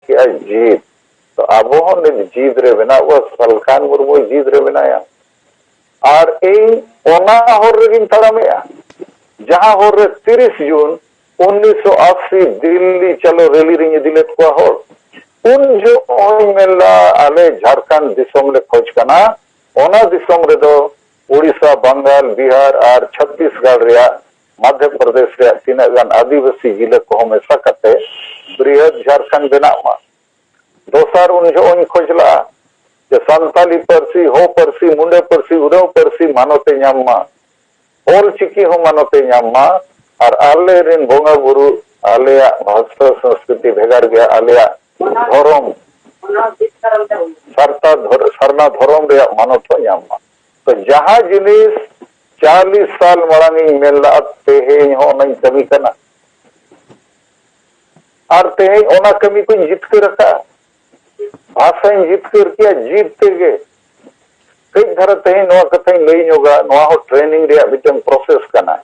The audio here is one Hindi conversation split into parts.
किया जीत तो अब जीत रे बना वो सलखान मुर्मू जीत रे बनाया और ओना होर रेगिन तड़ामेया जहां होर रे 30 जून 1980 दिल्ली चलो रैली रिंग दिलेत को होर उन जो मेला आले झारखंड दिसोम रे खोज कना ओना दिसोम रे दो उड़ीसा बंगाल बिहार और छत्तीसगढ़ रे मध्य प्रदेश रे तीना गान आदिवासी जिले को मेसा कते बृहद झारखंड बनावा दोसर उन जो खोजला जे संताली परसी हो परसी मुंडे परसी उदव परसी मानते नामा ओल चिकी हो मानते नामा और आले रिन बोंगा गुरु आले भाषा संस्कृति भेगार गया आले धर्म सरना धर्म रे मानतो नामा तो जहां जिनिस 40 साल मरांगी मेला तेहें हो नहीं कमी कना और तेहें ओना कमी को जितकर रखा भाषा जितकर किया जीतते गए कई धरा तेहें नवा कथाई लई होगा नवा हो ट्रेनिंग रे बिटम प्रोसेस कना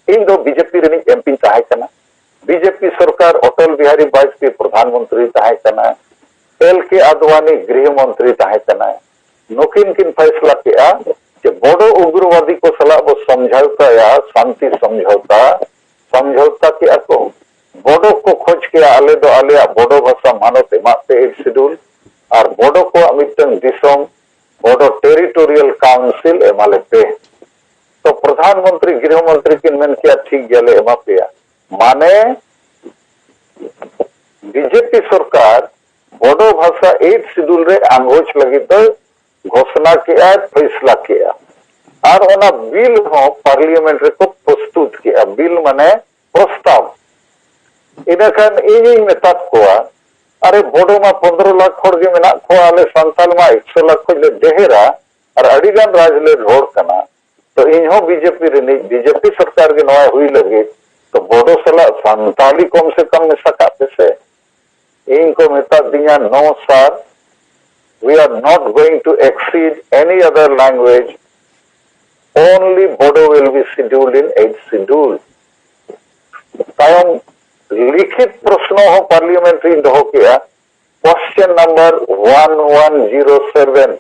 इन दो बीजेपी रे एमपी ताहे कना बीजेपी सरकार अटल बिहारी वाजपेयी प्रधानमंत्री ताहे कना एल के आडवाणी गृह मंत्री ताहे कना नुकिन किन फैसला किया कि बड़ो उग्रवादी को सलाह वो समझौता या शांति समझौता किया को बड़ो को खोज किया आले दो आले बड़ो भाषा मानते माते एक शेड्यूल और बड़ो को मिटन दिसोम बड़ो टेरिटोरियल काउंसिल एमाले पे तो प्रधानमंत्री गृह मंत्री किन मेन किया ठीक गले एमा पे माने बीजेपी सरकार बड़ो भाषा 8 शेड्यूल रे आंगोच लगी तो घोषणा किया फैसला किया और ओना बिल हो पार्लियामेंट रे को प्रस्तुत किया बिल माने प्रस्ताव इनखान इन मेतात को अरे बड़ो मा 15 लाख हर गे मेना को आले संताल मा 100 लाख को ले देहरा और अड़ीगान राज ले रोड कना तो इनहो बीजेपी सरकार के नया हुई लगे तो बड़ो सला संताली कम से कम में सकाते से इनको मेता दिया 9 साल we are not going to exceed any other language only Bodo will be scheduled in 8 schedule तायम लिखित प्रश्नों हो पार्लियामेंट्री दो किया क्वेश्चन नंबर 1107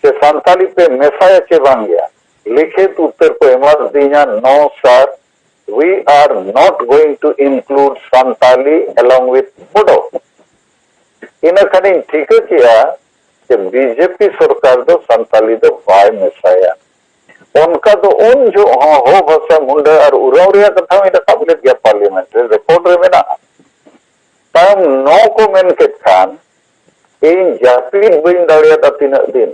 के संताली पे मेसाया के बन गया लिखित उत्तर को एमस दिया 9 साल we are not going to include Santali along with Bodo इन खनी ठीक किया कि बीजेपी सरकार दो संताली दो बाय मेसाया उनका तो उन जो हो भाषा मुंडा और उरावरिया कथा में काबिलियत गया पार्लियामेंट रिकॉर्ड रे मेना ताम 9 को मेन के खान इन जापिद बइन दाड़िया तीन दिन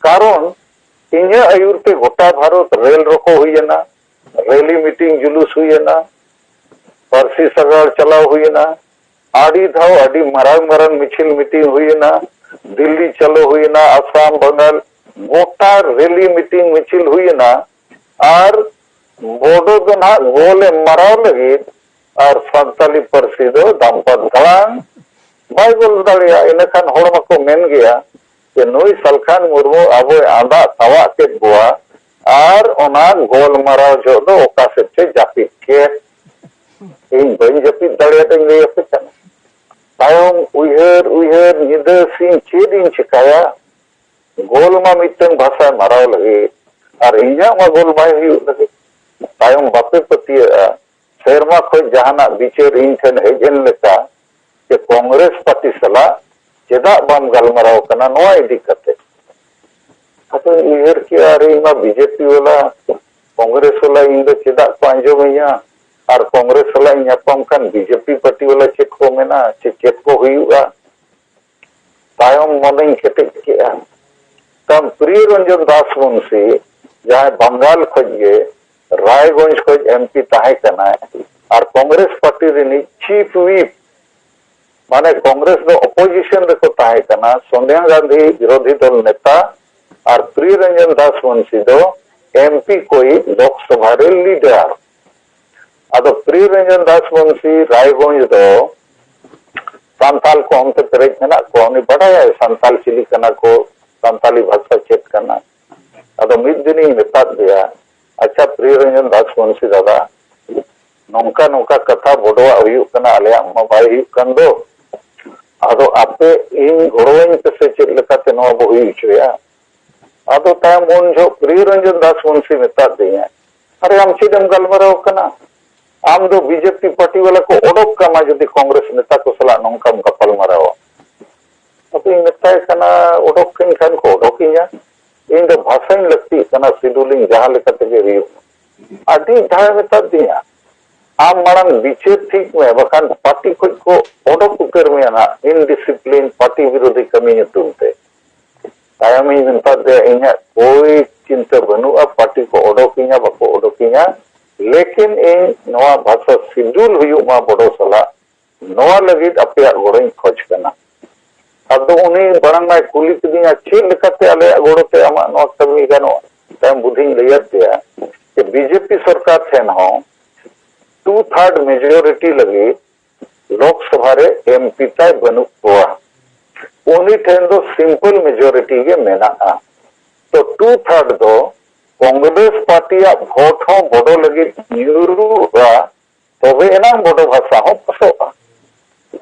कारण इन आयुर पे गोटा भारत रेल रोको हुई ना रैली मीटिंग जुलूस हुई ना परसी सगाड़ चलाव हुई ना आड़ी धाव आड़ी मरांग मिছিল मीटिंग हुई ना दिल्ली चलो हुई ना आसाम बंगाल गोटा रैली मीटिंग मिছিল हुई ना और बोडो दो ना गोले मराव लगी और संताली परसी दो दामपद धड़ांग बाय गोल दाड़िया इनखान होड़ मको मेन गया कि नुई सलखान मुर्मू अब आंदा तवा के बुआ और ओना गोल मराव जो दो ओका से जापी के इन बन जापी दाड़िया टें ले पे चना तायम उइहर निदे सिंह चेद इन चिकाया गोल मा मिटन भाषा मराव लगे और इन्या मा गोल बाय हुई लगे तायम बापे पतिया शेरमा खोज जहाना बिचेर इन ठन हेजन लेका के कांग्रेस पार्टी सला चेदा बम गलमराव कना नोआ इदी कते तो उइहर के अरे मा बीजेपी वाला कांग्रेस वाला इन दो चेदा पांजो मैया और कांग्रेस वाला इन्यापम खान बीजेपी पार्टी वाला चेक को मेना चेक को हुईगा तायम मने केटे किया तम प्रिय रंजन दास मुंशी जहां बंगाल खोजे रायगंज खोज एमपी ताहे कना और कांग्रेस पार्टी रे चीफ व्हिप माने कांग्रेस दो अपोजिशन रे को ताहे कना सोनिया गांधी विरोधी दल नेता और प्रिय रंजन दास मुंशी दो एमपी कोई लोकसभा रे लीडर अब प्रिय रंजन दास मुंशी रायगंज दो सांताल को हमसे पेरेज मेना को उन्हें बढ़ाया सांताल चिली करना को सांताली भाषा चेक करना अदो मिद दिन ही मेता दिया अच्छा प्रिय रंजन दास मुंशी दादा नौका नौका कथा बोडवा हुयुक कना आले मा बाय हुयुक कन दो अदो आपे इन गोड़ोइन पे चेक लेकाते नवा बो हुई चुया अदो तायम उन जो प्रिय रंजन दास मुंशी मेता दिया अरे हम चेदम गलमराव कना आम दो बीजेपी पार्टी वाला को ओडोक का मा जदि कांग्रेस नेता को सला नौका गपल मराव अब इन मेता कना ओडोक किन खान को ओडोकिया इन दो भाषाइन लगती कना शेड्यूलिंग जहां लेकाते के हुयुक आदि धाय मेता दिया आम मारंग बिचार ठीक में बखान पार्टी को ओडोक उतर में ना इनडिसिप्लिन पार्टी विरोधी कमी तुमते तायम इन मेता दे इन्या कोई चिंता बनुआ पार्टी को ओडोकिया बको ओडोकिया लेकिन इन नवा भाषा शेड्यूल हुयुक मा बड़ो सला नवा लगित अपया गोड़ों खोज करना अब उन्हीं बड़ंग में कुली किदिया चेक लेकाते आले गोड़ोते आमा नवा कमी गानो तायम बुद्धिंग लैयत दिया कि बीजेपी सरकार ठेन हो 2/3 मेजोरिटी लगी लोकसभा रे एमपी ताय बनु कोआ उन्हीं ठेन दो सिंपल मेजोरिटी के मेना तो 2/3 दो कांग्रेस पार्टी भोट हो बड़ो लगे यूरुआ तबे एना बड़ो भाषा हो पसोआ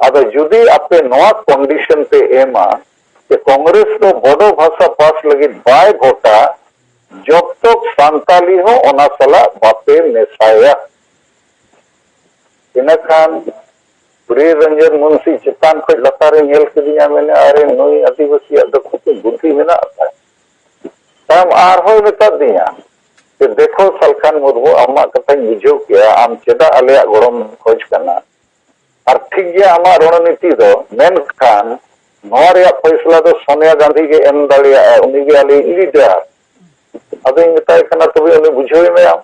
अदो जुदी आपे नवा कंडीशन पे एमा कि कांग्रेस तो बड़ो भाषा पास लगे बाय भोटा जब तक सांताली हो ओना सला बापे मेसाया इन खान प्रिय रंजन मुंशी चितान खो लतारे नेल किदिया मैंने अरे नई आदिवासी अदको बुद्धि में ना आता ताम आर हो मेता दिया कि देखो सलखान मुर्मू आमा कथाई बुझो किया आम चेदा आले गोड़म खोज करना और ठीक गया आमा रणनीति दो मेन खान नवा रे फैसला दो सोनिया गांधी के एम दाड़िया उनी के आले लीडर अदो इन मेता कना तबे उनी बुझो में आम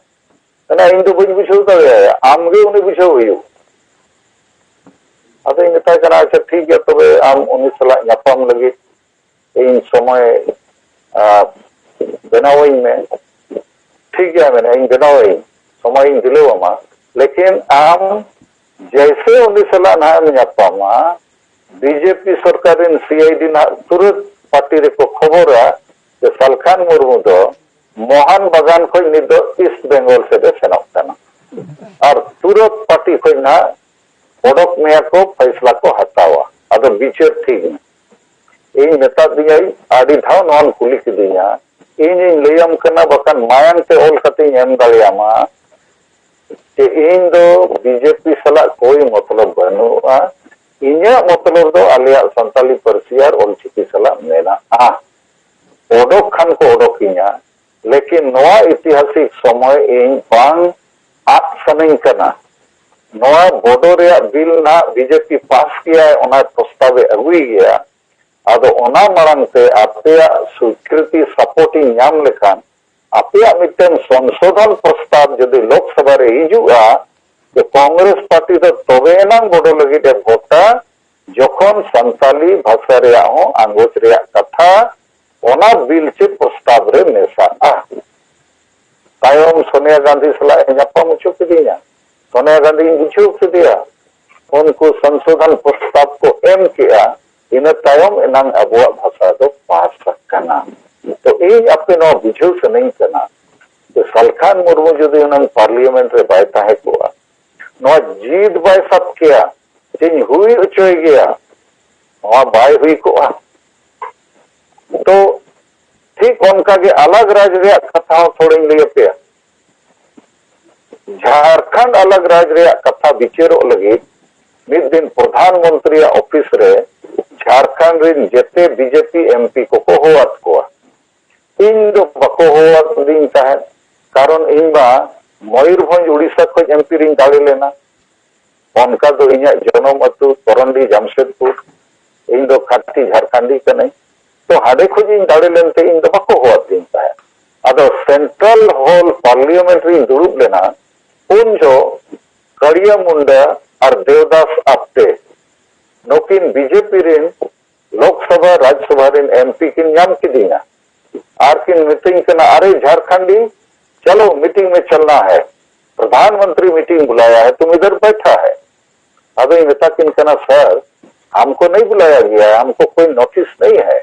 कना इन दो बुझो दाड़िया आम गे उनी बुझो हुयु अदो इन मेता कना अच्छा ठीक है तबे आम उनी सला न्यापाम लगे इन समय बनावई में ठीक है मैंने इन बनावई समय इन दिलेवामा लेकिन आम जैसे उन्हीं सला ना न्यापामा बीजेपी सरकार इन सीआईडी ना तुरंत पार्टी रे को खबरा कि सलखान मुर्मू दो मोहन बागान खो निद ईस्ट बंगाल से दे सेनोक कना और तुरंत पार्टी खो ना ओडोक मेया को फैसला को हटावा अदो बिचार ठीक इन नेता दिया आदि धाव नॉन कुली किदिया इन लैयम कना बकान मायंग ते ओल कते एम दाड़ियामा कि इन दो बीजेपी सला कोई मतलब बनुआ इन्या मतलब दो आलिया संताली परसियार ओलचिकी सला मेना ओडोक खान को ओडोकिया लेकिन नवा ऐतिहासिक समय इन बांग आत सनई कना नवा बोडो रे बिल ना बीजेपी पास किया ओना प्रस्ताव अगुई गया अदो ओना मारंग ते आपया स्वीकृति सपोर्टिंग नाम लेखान आपया मिटन संशोधन प्रस्ताव जदि लोकसभा रे हिजुआ कि कांग्रेस पार्टी तो तबे ना बड़ो लगे भोटा जखन संताली भाषा रे हो आंगोच रे कथा ओना बिल चे प्रस्ताव रे मेसा तायम सोनिया गांधी सला न्यापाम उचो किदिया सोनिया गांधी बुझो किदिया उनको संशोधन प्रस्ताव को एम किया इन तायम एनांग अबुआ भाषा दो पास करना तो इन अपने नो बुझो से नहीं करना तो सलखान मुर्मू जदि उनंग पार्लियामेंट रे बाय ताहे कोआ नो जीत बाय सब किया जिन हुई उचोय गया वहां बाय हुई कोआ तो ठीक उनका के अलग राज्य रे कथा थोड़ी लिए पे झारखंड अलग राज्य रे कथा विचारो लगे मिद दिन प्रधानमंत्री ऑफिस रे झारखंड रिन जेते बीजेपी एमपी को होवत कोआ इन दो बको होवत दिन ताहे कारण इन बा मयूरभंज उड़ीसा को एमपी रिन दाड़े लेना उनका दो इन्या जनम अतु तोरंडी जमशेदपुर इन दो खाटी झारखंडी कने तो हाडे खोज इन दाड़े लेनते इन दो बको होवत दिन ताहे अदो सेंट्रल हॉल पार्लियामेंट रिन दुरुब लेना उन जो कड़िया मुंडा और देवदास आपटे नोकिन बीजेपी रिन लोकसभा राज्यसभा रिन एमपी किन नाम की दिया आर किन मीटिंग करना अरे झारखंडी चलो मीटिंग में चलना है प्रधानमंत्री मीटिंग बुलाया है तुम इधर बैठा है अभी नेता किन कहना सर हमको नहीं बुलाया गया है, हमको कोई नोटिस नहीं है।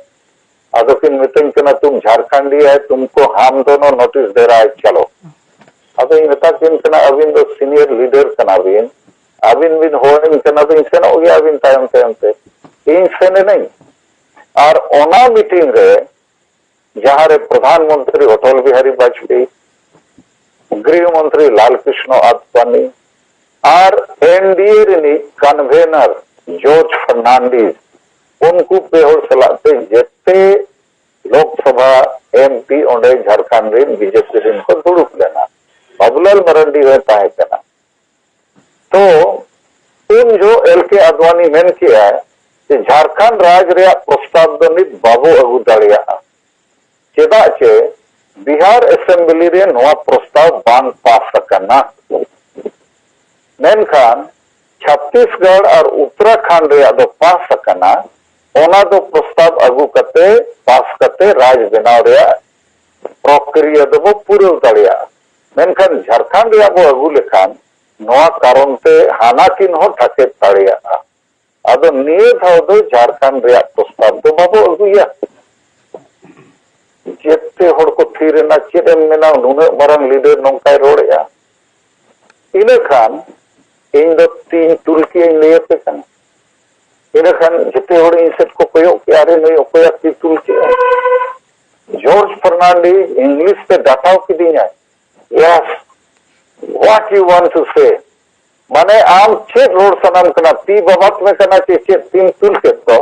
अदो किन मितन कना तुम झारखंडी है, तुमको हम दोनों नोटिस दे रहा है, चलो। अदो इन मेता किन कना अबिन दो सीनियर लीडर कना बिन, अबिन बिन होइन कना तो इंसेन हो गया अबिन तायम तायम ते इन सेने नहीं। और ओना मीटिंग रे जहां रे प्रधानमंत्री अटल बिहारी वाजपेयी, गृह मंत्री लाल कृष्ण आडवाणी और एनडीए रे कन्वेनर जॉर्ज फर्नांडिस उनको पे होड़ सलाते जेते लोकसभा एमपी ओंडे झारखंड रे बीजेपी रे को दुड़ुप लेना बाबूलाल मरांडी है ताहे कना। तो उन जो एलके आडवाणी मेन किया है कि झारखंड राज्य रे प्रस्ताव दो नित बाबू अगु दाड़िया चेदा चे बिहार असेंबली रे नवा प्रस्ताव बांग पास सकना। मेनखान छत्तीसगढ़ और उत्तराखंड रे दो पास सकना, ओना दो प्रस्ताव अगु कते पास कते राज बनाव रे प्रक्रिया दो पूरा दाड़िया। मेनखान झारखंड रे बो अगु लेखान नवा कारण ते हाना किन हो ठाके दाड़िया। अदो निये धाव दो झारखंड रे प्रस्ताव दो बाबू अगुया जेते होड़ को थीरेना चेदम मेना नुने मरंग लीडर नोंकाय रोड़या। इने खान इन दो तीन तुलकी इन लेये पे कन इने खान जेते होड़ इन सेट को कोयो के आरे नहीं ओकोया ती तुलकी जॉर्ज फर्नांडिस इंग्लिश पे डाटाओ की दिया। Yes what you want to say माने आम चेत रोड सनम कना ती बाबत में कना चे तीन तुल के तो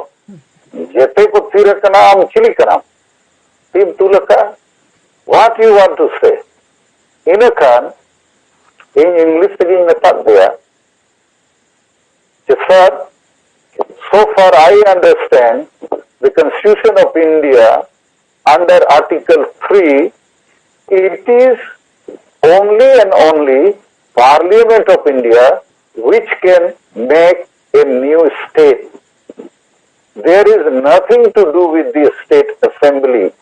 जेते को थीरे कना आम चिली कना तीन तुलका व्हाट यू वांट टू से। इन खान इन इंग्लिश से गिन मेता दिया कि sir so far I understand the Constitution of India under Article 3 it is only and only Parliament of India which can make a new state. There is nothing to do with the state assembly.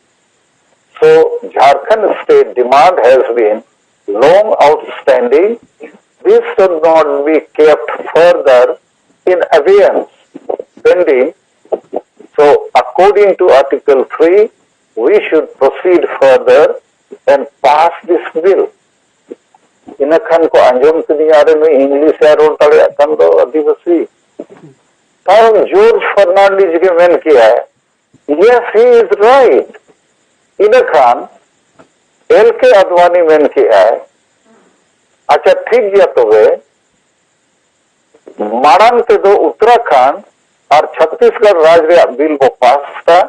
So Jharkhand state demand has been long outstanding. This should not be kept further in abeyance pending. So according to Article 3, we should proceed further and pass this bill. इन खान को अंजम किया में इंग्लिश रोड तड़े खान दो आदिवासी तब जॉर्ज फर्नांडिस के मेन किया है yes he is right. In Khan L के आडवाणी मेन किया है अच्छा ठीक गया तो वे मारंग ते दो उत्तराखंड और छत्तीसगढ़ राज्य रे बिल को पास था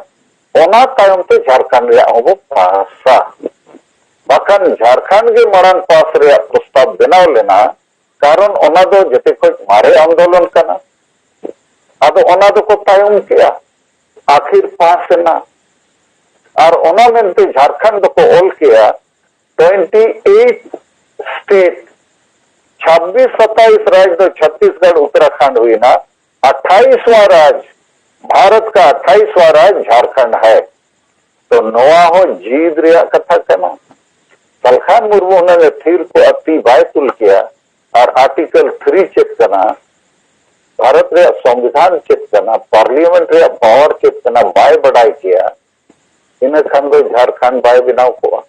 ओना तायम ते झारखंड रे वो पासा बाखान झारखंड के मारंग पास रे प्रस्ताव बनाव लेना कारण ओना दो जते को मारे आंदोलन करना अदो ओना दो को तायम किया आखिर पास ना और ओना मेनते झारखंड को ऑल किया 28 स्टेट 26-27 राज्य तो छत्तीसगढ़ उत्तराखंड हुई ना 28वां राज्य भारत का 28वां राज्य झारखंड है। तो नोआ हो जीद रिया कथा करना सलखान मुर्मू ने थीर को अति बाय तुल किया और आर्टिकल 3 चेक करना भारत रे संविधान चेक करना पार्लियामेंट रे पावर चेक करना बाय बढ़ाई किया। इन खान दो झारखंड बाय बनाव को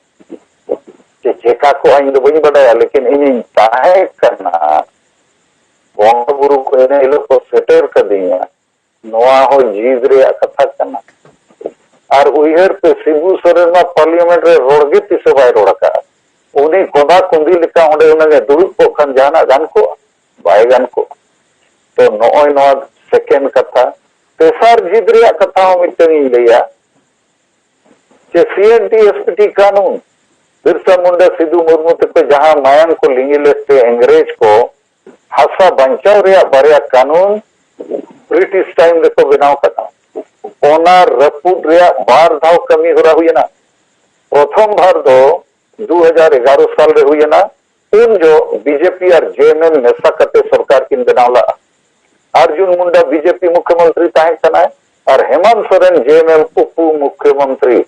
चेका को इन बी बढ़ाया लेकिन इन ताहे करना बंग बुरु को इन लोग को सेटर कर दिया नोआ हो जीद रे कथा करना और उहर पे शिबू सोरेन में पार्लियामेंट रे रोड़गे तिसे बाय रोड़का उन्हीं कोदा कुंदी लिखा ओंडे उन्हें दुड़ुब को खान जाना गान को बाय गान को। तो नोय नोआ सेकेंड कथा तेसार जीद रे कथा हो मिटनी लिया जे सीएनटी एसपीटी कानून बिरसा मुंडा सिद्धू मुर्मू तक जहां मायंग को लिंगी लेते अंग्रेज को हासा बंचाव रे बारिया कानून ब्रिटिश टाइम देखो बनाव कथा ओना रपूट रे बार धाव कमी हो रहा हुई ना प्रथम बार दो 2011 साल रे हुई ना उन जो बीजेपी और जेएमएम नेशा करते सरकार किन बनावला अर्जुन मुंडा बीजेपी मुख्यमंत्री ताहे कना और हेमंत सोरेन जेएमएम उप मुख्यमंत्री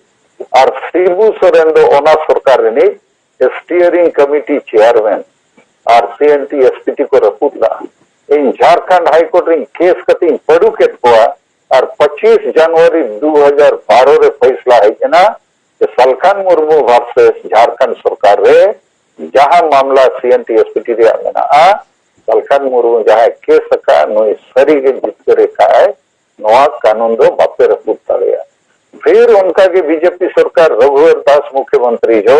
और शिबू सोरेन दो ओना सरकार रे स्टीयरिंग कमिटी चेयरमैन और सीएनटी एसपीटी को रपूटला इन झारखंड हाईकोर्ट इन केस कती पड़ू के और 25 जनवरी 2012 रे फैसला है सलखान मुर्मू वर्सेस झारखंड सरकार रे जहां मामला सीएनटी एसपीटी रे मेना सलखान मुर्मू जहां केस का नुई सरी के जितकर का है नवा कानून दो बापे रपूत तड़िया फिर उनका के बीजेपी सरकार रघुवर दास मुख्यमंत्री जो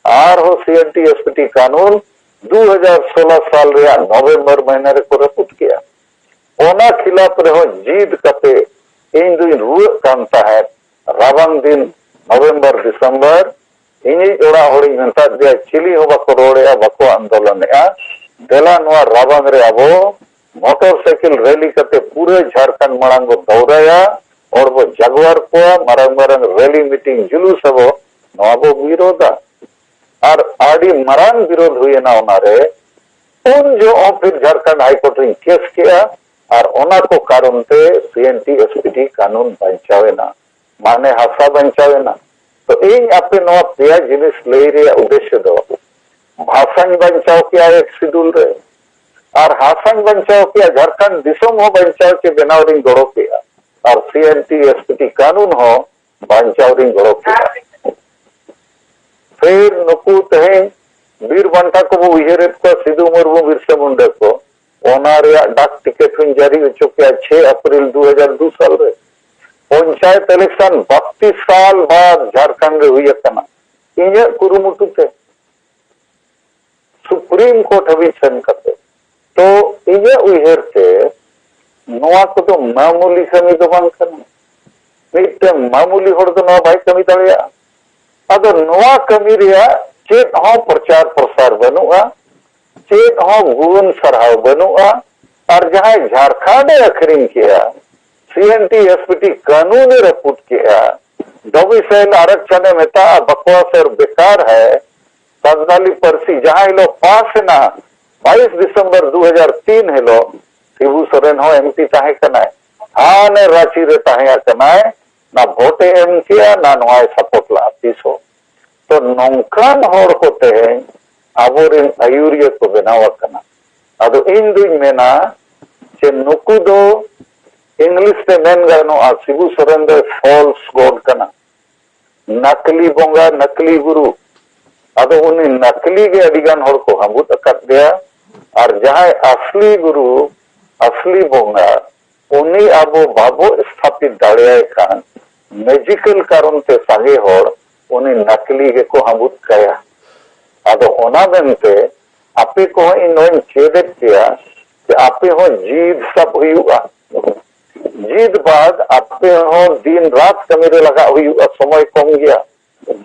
आर हो सीएनटी एसपीटी कानून 2016 साल रे नवंबर महीना रे को रपूत किया ओना खिलाफ रे हो जीत कते इन दुई रुआ कांता है रावण दिन नवंबर दिसंबर इनी ओड़ा होड़ी मेंता दिया चिली हो बको रोड़े बको आंदोलन देला नवा रावण रे अबो मोटरसाइकिल रैली कते पूरे झारखंड मांग दौड़ाया और वो जगवार को मारंग मारंग रैली मीटिंग जुलूस वो नवाबो विरोधा और आड़ी मरान विरोध हुए ना उनारे उन जो फिर झारखंड हाईकोर्ट रे केस किया और ओना को कारण ते सीएनटी एसपीटी कानून बचावे ना माने हासा बचावे ना तो इन आपे नवा पेया जिनिस लई रे उद्देश्य दो भाषण बचाव किया एक शेड्यूल रे और हासन बचाव किया झारखंड दिसोम हो बचाव के बनाव रिंग गड़ो किया और सीएनटी एसपीटी कानून हो बचाव रिंग गड़ो किया फिर नुकू तहे वीर बंटा को वो उहेरे को सिद्धू मुर्मू बिरसा मुंडा को ओना रे डाक टिकट हुई जारी हो चुका 6 अप्रैल 2002 साल रे पंचायत इलेक्शन 32 साल बाद झारखंड रे हुई कना इने कुरुमुटु ते सुप्रीम कोर्ट हबी सन कते तो इने उहेर ते नोआ को तो मामूली कमी तो बांग कना मिटे मामूली होड़ तो नोआ भाई कमी दाड़िया अदो नोआ कमी रिया चेत हो प्रचार प्रसार बनुआ चेत हो गुण सरहाव बनुआ और जहां झारखंड अखरिंग किया सीएनटी एसपीटी कानून रपूत किया डोमिसाइल आरक्षण मेता बकवास और बेकार है संताली परसी जहां लो पास है ना 22 दिसंबर 2003 हेलो शिबू सोरेन हो एमपी ताहे कनाय हाँ ने रांची रे ताहे कनाय ना वोटे एम किया ना नोआय सपोर्ट ला तीसो तो नौकान होड़ होते हैं आबोरिन आयुरिया को बनावा कना अदो इन दुई मेना जे नुकु दो इंग्लिश ते मेन गानो आ शिबू सोरेन दो फॉल्स गॉड कना नकली बोंगा नकली गुरु अदो उन्हीं नकली के अडिगान होड़ को हमबुत अकत गया और जहां असली गुरु असली बोंगा उन्हीं आबो बाबो स्थापित दाड़िया खान मैजिकल कारण ते सागे होड़ उन्हीं नकली के को हमबुत कया अदो ओना बेनते आपे को इन नोइन चेदत किया कि आपे हो जीद सब हुआ जीद बाद आपे हो दिन रात कमी रे लगा हुआ समय कम गया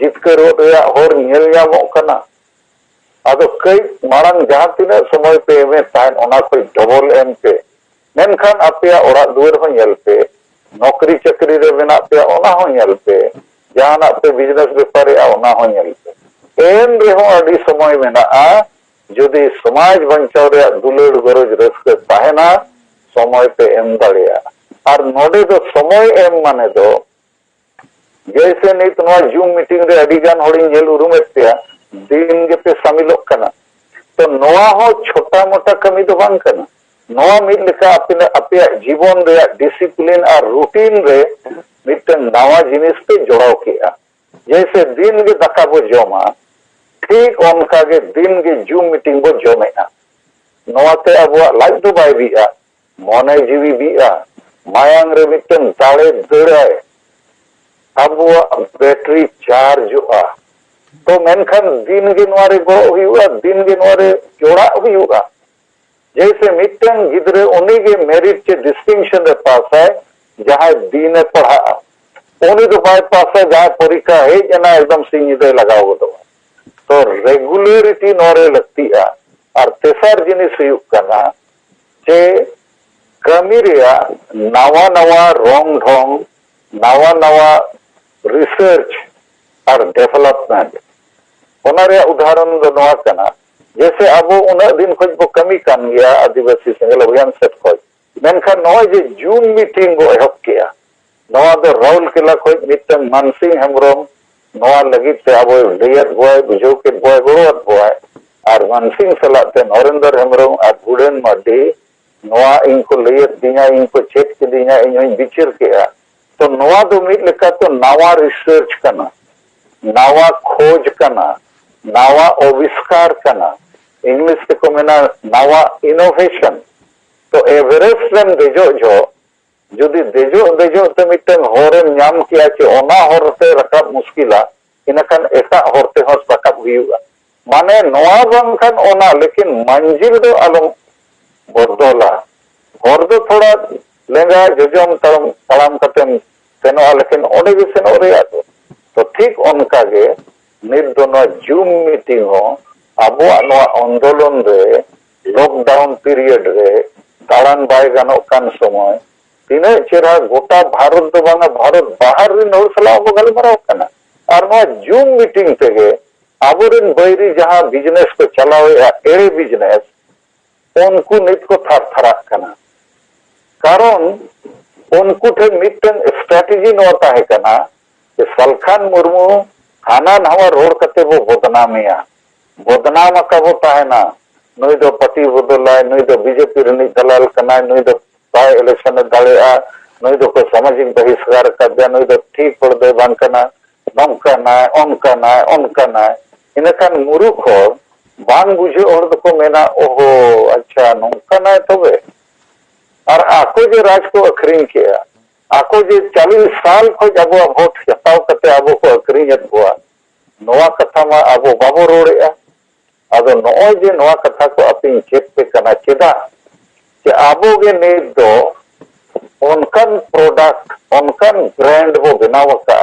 जितकर होर नेल ᱧᱟᱢᱚᱜ कना अदो कई मारंग जहां तीना समय पे में तान ओना कोई डबल एम पे मेनखान आपे ओरा दुआर हो नेल पे नौकरी चाकरी रे मेना पे ओना हो नेल पे जहां पे बिजनेस व्यापार ओना हो नेल पे एन रे हो अडी समय मेना जदि समाज बंचाव रे दुलड़ गरज रस्के ताहेना समय पे एम दाड़िया और नोडे दो समय एम माने दो जैसे नहीं तो जूम मीटिंग रे अडिगान होड़ी जेल उरुमेत्या दिन के पे शामिलोग कना तो नोआ हो छोटा मोटा कमी तो बांग कना नोआ मिल लेका अपने अपने जीवन रे डिसिप्लिन और रूटीन रे मिटन नवा जिनिस पे जोड़ाव किया जैसे दिन के दाका बो जोमा ठीक उनका के दिन के जूम मीटिंग बो जोमेना नोआ ते अब लाइफ तो बाय बिया मोने जीवी बिया मायांग रे मिटन ताड़े दड़ाए अब बैटरी चार्ज हुआ तो मेनखान दिन के नवारे गो हुआ दिन के नवारे जोड़ा हुआ जैसे मिटन गिद्रे उन्हीं के मेरिट के डिस्टिंक्शन रे पास है जहां दिन पढ़ा उन्हीं तो बाय पास है जहां परीक्षा है जना एकदम सिंह लगाओ तो रेगुलरिटी नोरे लगती है और तेसर जिनिस हुयुग कना जे कमी रिया नवा नवा रोंग ढोंग नवा नवा रिसर्च और डेवलपमेंट उनारे उदाहरण दो नवा कना जैसे अब उन दिन खोज बो कमी कान गया आदिवासी सेंगल अभियान सेट खोज मेनखान नवा जे जूम मीटिंग गो एहब किया नवा दो राउल किला खोज मिटन मानसिंह हेमब्रम नवा लगी ते अब डेयर बॉय बुझो के बॉय गोरत बॉय और मानसिंह सलाते नरेंद्र हेमब्रम और बुडेन माडी नवा इनको लैयत दिया इनको चेक किदिया इन विचार के तो नवा दो मिद लेका तो नवा रिसर्च करना नवा खोज करना नवा आविष्कार करना इंग्लिश ते को मेना नवा इनोवेशन तो एवरेस्ट रेन देजो जो जुदी देजो देजो ते मिटन होरेम नाम किया चे ओना होरते रकाब मुश्किला इनखान एटा होरते होस रकाब हुयुगा माने नवा बंखान ओना लेकिन मंजिल दो आलम बदला होर दो थोड़ा लेंगा जजम तड़म कतेम सेनो लेकिन ओडे भी सेनो रे तो ठीक उनका गे नित दोनों जूम मीटिंग हो अब आंदोलन रे लॉकडाउन पीरियड रे ताड़ान बाय गानो कान समय तीना चेहरा गोटा भारत दो बांगा भारत बाहर रे नोर सला अब गलमाराव कना और नोआ जूम मीटिंग तेगे आबोरेन बैरी जहां बिजनेस को चलावे एड़े बिजनेस उनको नित को थार थारा कना कारण उनको ठे मिटन स्ट्रेटजी नोता है कना कि सलखान मुर्मू हाना नवा रोड कते वो बदनाम कबो ताहेना नुई दो पति बदलाय नुई दो बीजेपी रनी दलाल कना नुई दो बाय इलेक्शन दाड़ेआ नुई दो को सामाजिक बहिष्कार कर नुई दो ठीक पड़ दे बान कना नौका नाय उनका नाय इनखान मुरुख होर बांग बुझे और दो मेना ओहो अच्छा नौका नाय तबे और आको जे राज को अखरीन किया आको जे 40 साल खोज अब वोट हताव कते अब को अखरीन हुआ नवा कथा मा अब बाबो रोड़ेआ अदो नोय जे नवा कथा को अपनी चेक पे कना चेदा कि आबो गे नेत दो उनकन प्रोडक्ट उनकन ब्रांड वो बनाव का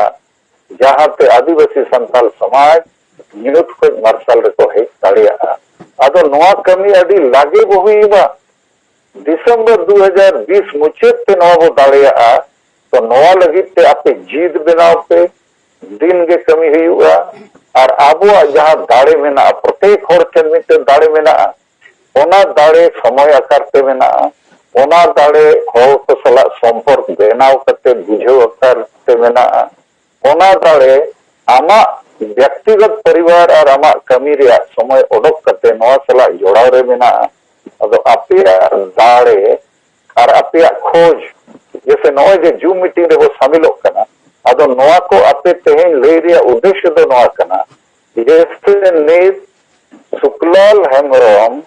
जहां पे आदिवासी संताल समाज यूथ को मार्शल रे को हेज दाड़िया अदो नवा कमी अडी लागे वो हुईबा दिसंबर 2020 मुचेत ते नवा वो दाड़िया तो नवा लगित ते आपे जीत बनाव पे दिन के कमी हुआ और आबो जहां दाड़े मेना प्रत्येक होर ठेन मिटे दाड़े मेना ओना दाड़े समय आकार ते मेना ओना दाड़े होर को सला संपर्क बनाव कते बुझो आकार ते मेना ओना दाड़े आमा व्यक्तिगत परिवार और आमा कमी रे समय ओडक कते नवा सला जोड़ाव रे मेना अदो आपिया दाड़े और आपिया खोज जैसे नवा जे जूम मीटिंग रे वो शामिल कना अदो नवा को आपे तेहेन ले रिया उद्देश्य दो नवा कना जैसे नेत सुकलाल हेमरम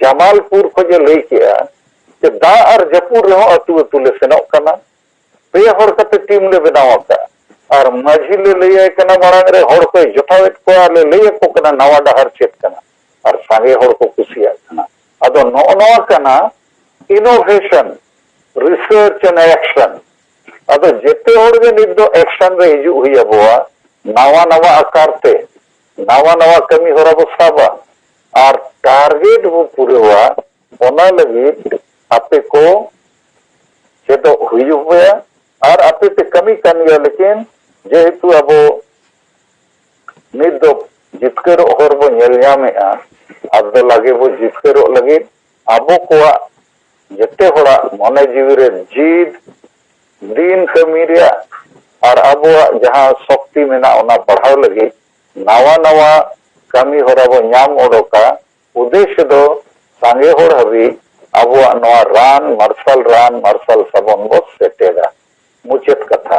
जमालपुर को जे ले किया कि दा और जपुर रहो अतु अतु ले सेनो कना पे होर कते टीम ले बनावा का और माझी ले ले कना मारांग रे होर को जोठावेट को ले को कना नवा डहर चेत कना और सांगे होर को कुसिया कना अदो नवा कना इनोवेशन रिसर्च एंड एक्शन अदो जेते होर गे नित दो एक्शन रे हिजु हुई अबवा नवा नवा आकार ते नवा नवा कमी होरा बो साबा और टारगेट वो पूरे हुआ ओना लगी आपे को जेतो हुई हुआ और आपे ते कमी कन गया लेकिन जेहेतु अबो नित दो जितकर होर बो नेल ᱧᱟᱢᱮᱜᱼᱟ अदो लगे वो जितकर लगे आबो को जेते होड़ा मने जीवी रे जीत दिन कमी रे और अब जहां शक्ति मेना ओना बढ़ाव लगी नवा नवा कमी होरा बो नाम ओडोका उद्देश्य दो सांगे होड़ हबी अब नवा रान मार्शल साबन बो सेटेगा मुचेत कथा।